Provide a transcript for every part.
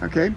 Okay.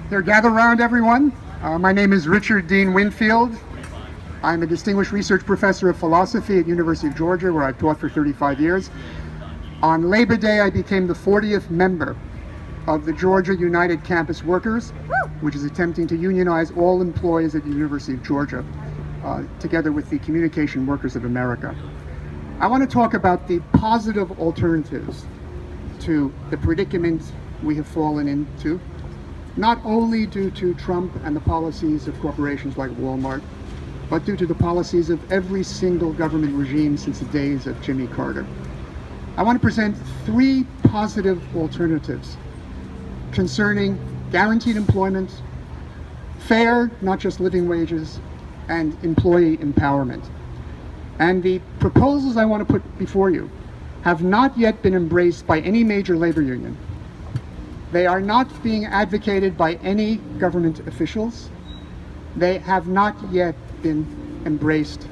Here, gather around, everyone. My name is Richard Dien Winfield. I'm a distinguished research professor of philosophy at University of Georgia, where I've taught for 35 years. On Labor Day, I became the 40th member of the Georgia United Campus Workers, which is attempting to unionize all employees at the University of Georgia, together with the Communication Workers of America. I want to talk about the positive alternatives to the predicament we have fallen into, not only due to Trump and the policies of corporations like Walmart, but due to the policies of every single government regime since the days of Jimmy Carter. I want to present three positive alternatives concerning guaranteed employment, fair, not just living wages, and employee empowerment. And the proposals I want to put before you have not yet been embraced by any major labor union. They are not being advocated by any government officials. They have not yet been embraced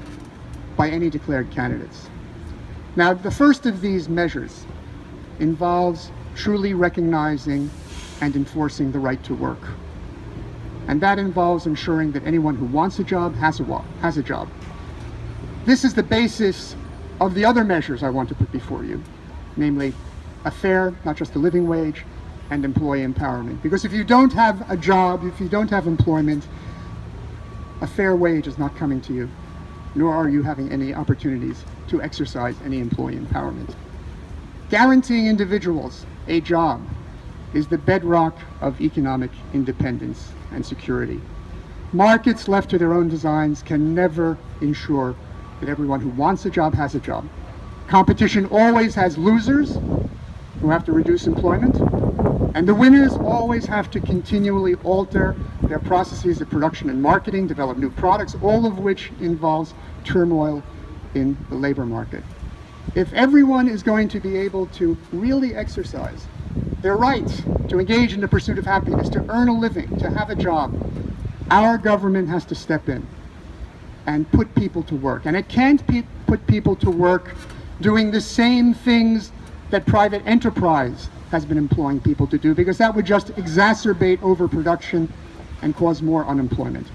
by any declared candidates. Now, the first of these measures involves truly recognizing and enforcing the right to work. And that involves ensuring that anyone who wants a job has a job. This is the basis of the other measures I want to put before you, namely a fair, not just a living wage, and employee empowerment. Because if you don't have a job, if you don't have employment, a fair wage is not coming to you, nor are you having any opportunities to exercise any employee empowerment. Guaranteeing individuals a job is the bedrock of economic independence and security. Markets left to their own designs can never ensure that everyone who wants a job has a job. Competition always has losers who have to reduce employment, and the winners always have to continually alter their processes of production and marketing, develop new products, all of which involves turmoil in the labor market. If everyone is going to be able to really exercise their right to engage in the pursuit of happiness, to earn a living, to have a job, our government has to step in and put people to work. And it can't put people to work doing the same things that private enterprise has been employing people to do, because that would just exacerbate overproduction and cause more unemployment.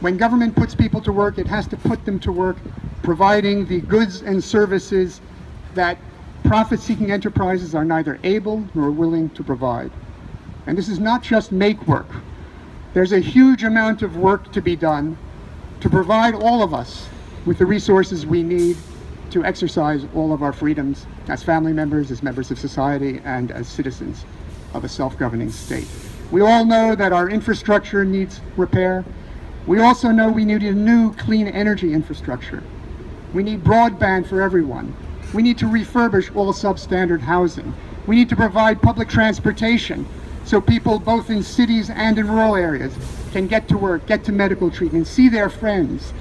When government puts people to work, it has to put them to work providing the goods and services that profit-seeking enterprises are neither able nor willing to provide. And this is not just make work. There's a huge amount of work to be done to provide all of us with the resources we need to exercise all of our freedoms as family members, as members of society, and as citizens of a self-governing state. We all know that our infrastructure needs repair. We also know we need a new clean energy infrastructure. We need broadband for everyone. We need to refurbish all substandard housing. We need to provide public transportation so people both in cities and in rural areas can get to work, get to medical treatment, see their friends.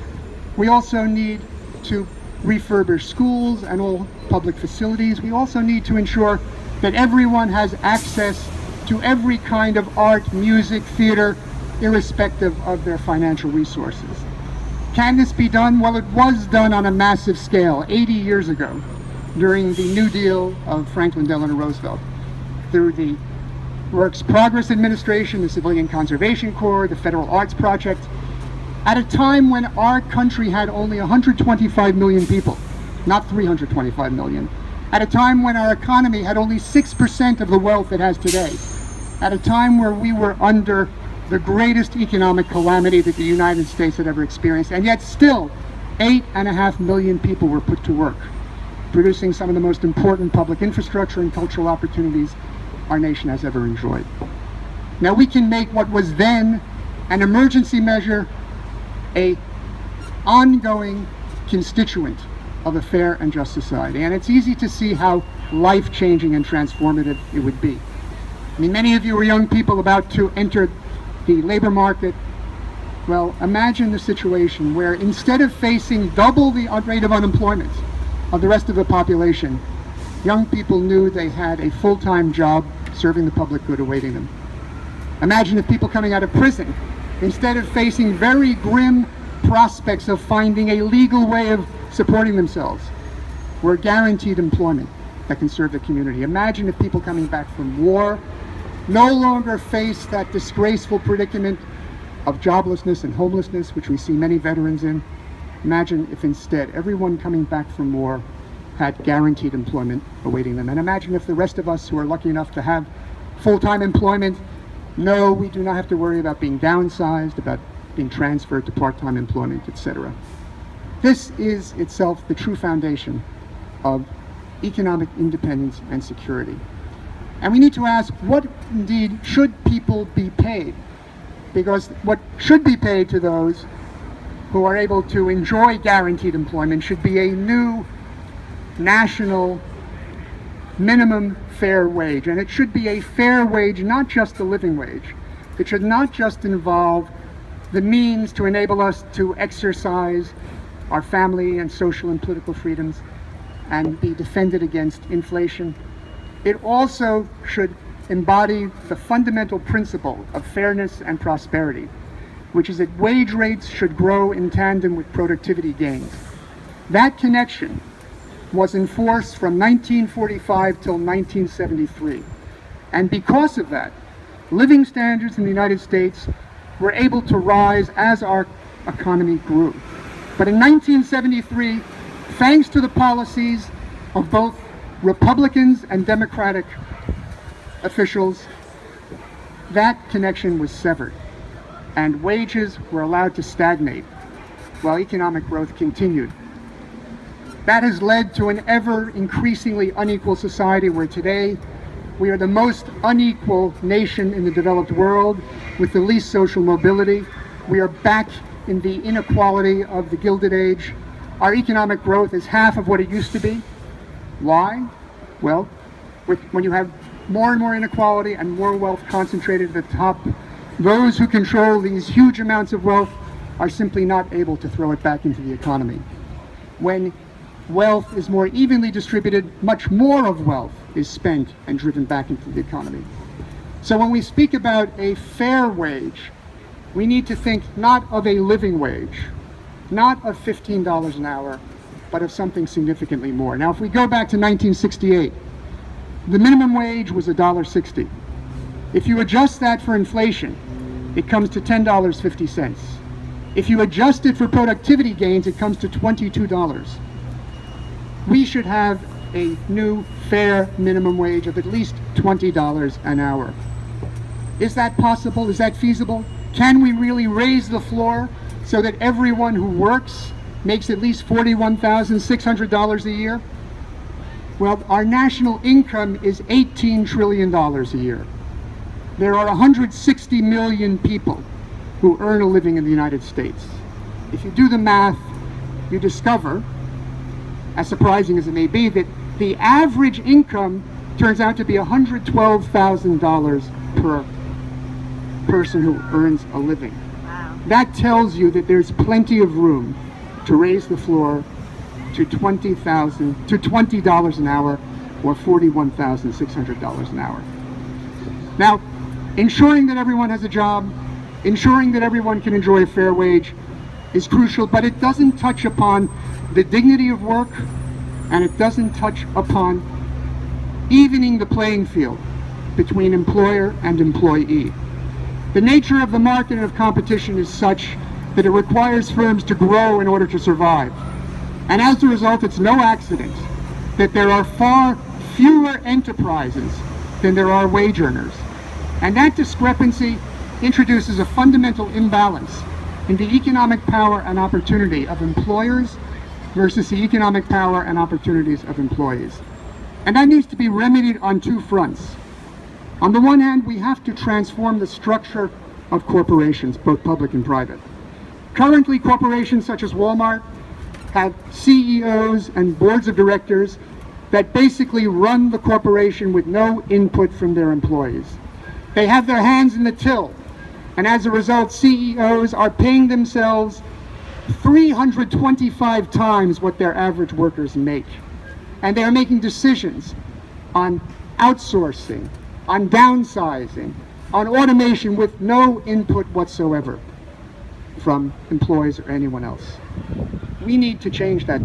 We also need to refurbish schools and all public facilities. We also need to ensure that everyone has access to every kind of art, music, theater, irrespective of their financial resources. Can this be done? Well, it was done on a massive scale 80 years ago during the New Deal of Franklin Delano Roosevelt, through the Works Progress Administration, the Civilian Conservation Corps, the Federal Arts Project, at a time when our country had only 125 million people, not 325 million, at a time when our economy had only 6% of the wealth it has today, at a time where we were under the greatest economic calamity that the United States had ever experienced, and yet still 8.5 million people were put to work, producing some of the most important public infrastructure and cultural opportunities our nation has ever enjoyed. Now, we can make what was then an emergency measure an ongoing constituent of a fair and just society. And it's easy to see how life-changing and transformative it would be. I mean, many of you are young people about to enter the labor market. Well, imagine the situation where instead of facing double the rate of unemployment of the rest of the population, young people knew they had a full-time job serving the public good awaiting them. Imagine if people coming out of prison, instead of facing very grim prospects of finding a legal way of supporting themselves, were guaranteed employment that can serve the community. Imagine if people coming back from war no longer face that disgraceful predicament of joblessness and homelessness, which we see many veterans in. Imagine if instead everyone coming back from war had guaranteed employment awaiting them. And imagine if the rest of us who are lucky enough to have full-time employment, no, we do not have to worry about being downsized, about being transferred to part-time employment, etc. This is itself the true foundation of economic independence and security. And we need to ask, what indeed should people be paid? Because what should be paid to those who are able to enjoy guaranteed employment should be a new national minimum fair wage. And it should be a fair wage, not just a living wage. It should not just involve the means to enable us to exercise our family and social and political freedoms and be defended against inflation. It also should embody the fundamental principle of fairness and prosperity, which is that wage rates should grow in tandem with productivity gains. That connection was in force from 1945 till 1973. And because of that, living standards in the United States were able to rise as our economy grew. But in 1973, thanks to the policies of both Republicans and Democratic officials, that connection was severed, and wages were allowed to stagnate while economic growth continued. That has led to an ever increasingly unequal society where today we are the most unequal nation in the developed world with the least social mobility. We are back in the inequality of the Gilded Age. Our economic growth is half of what it used to be. Why? Well, when you have more and more inequality and more wealth concentrated at the top, those who control these huge amounts of wealth are simply not able to throw it back into the economy. When wealth is more evenly distributed, much more of wealth is spent and driven back into the economy. So when we speak about a fair wage, we need to think not of a living wage, not of $15 an hour, but of something significantly more. Now, if we go back to 1968, the minimum wage was $1.60. If you adjust that for inflation, it comes to $10.50. If you adjust it for productivity gains, it comes to $22. We should have a new fair minimum wage of at least $20 an hour. Is that possible? Is that feasible? Can we really raise the floor so that everyone who works makes at least $41,600 a year? Well, our national income is $18 trillion a year. There are 160 million people who earn a living in the United States. If you do the math, you discover, as surprising as it may be, that the average income turns out to be $112,000 per person who earns a living. Wow. That tells you that there's plenty of room to raise the floor to $20 an hour or $41,600 an hour. Now, ensuring that everyone has a job, ensuring that everyone can enjoy a fair wage is crucial, but it doesn't touch upon the dignity of work, and it doesn't touch upon evening the playing field between employer and employee. The nature of the market and of competition is such that it requires firms to grow in order to survive. And as a result, it's no accident that there are far fewer enterprises than there are wage earners. And that discrepancy introduces a fundamental imbalance in the economic power and opportunity of employers versus the economic power and opportunities of employees. And that needs to be remedied on two fronts. On the one hand, we have to transform the structure of corporations, both public and private. Currently, corporations such as Walmart have CEOs and boards of directors that basically run the corporation with no input from their employees. They have their hands in the till, and as a result, CEOs are paying themselves 325 times what their average workers make. And they are making decisions on outsourcing, on downsizing, on automation with no input whatsoever from employees or anyone else. We need to change that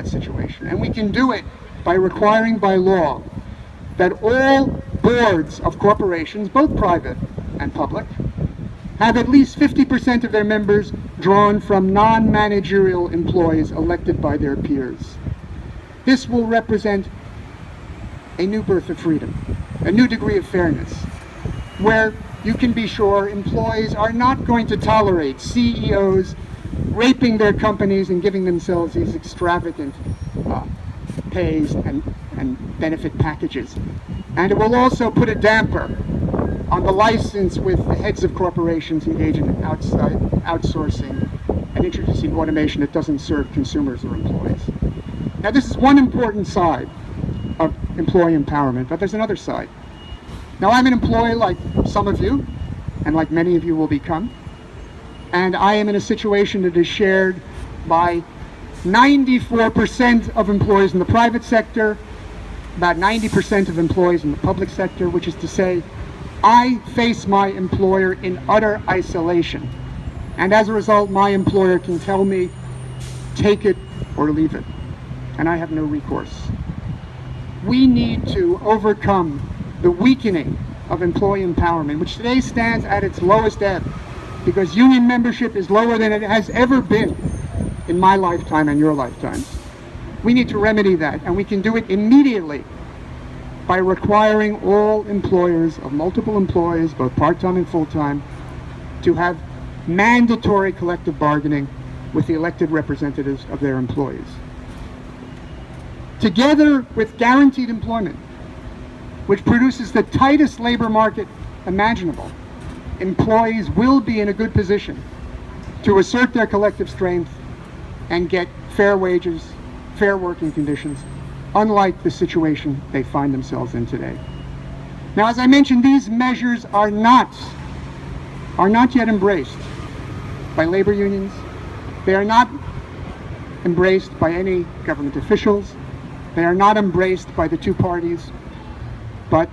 situation, and we can do it by requiring by law that all boards of corporations, both private and public, have at least 50% of their members drawn from non-managerial employees elected by their peers. This will represent a new birth of freedom, a new degree of fairness, where you can be sure employees are not going to tolerate CEOs raping their companies and giving themselves these extravagant pays and benefit packages. And it will also put a damper on the license with the heads of corporations engaged in outsourcing and introducing automation that doesn't serve consumers or employees. Now, this is one important side of employee empowerment, but there's another side. Now, I'm an employee like some of you, and like many of you will become, and I am in a situation that is shared by 94% of employees in the private sector, about 90% of employees in the public sector, which is to say, I face my employer in utter isolation. And as a result, my employer can tell me, take it or leave it. And I have no recourse. We need to overcome the weakening of employee empowerment, which today stands at its lowest ebb, because union membership is lower than it has ever been in my lifetime and your lifetimes. We need to remedy that, and we can do it immediately by requiring all employers of multiple employees, both part-time and full-time, to have mandatory collective bargaining with the elected representatives of their employees. Together with guaranteed employment, which produces the tightest labor market imaginable, employees will be in a good position to assert their collective strength and get fair wages, fair working conditions, unlike the situation they find themselves in today. Now, as I mentioned, these measures are not yet embraced by labor unions. They are not embraced by any government officials. They are not embraced by the two parties, but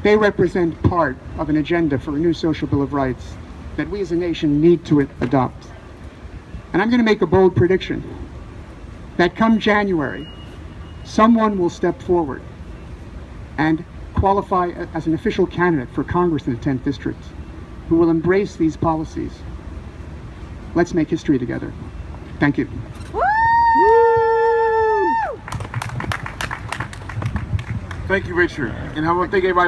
they represent part of an agenda for a new social bill of rights that we as a nation need to adopt. And I'm going to make a bold prediction that come January, someone will step forward and qualify as an official candidate for Congress in the 10th District who will embrace these policies. Let's make history together. Thank you. Woo! Thank you, Richard. And I want to thank everybody.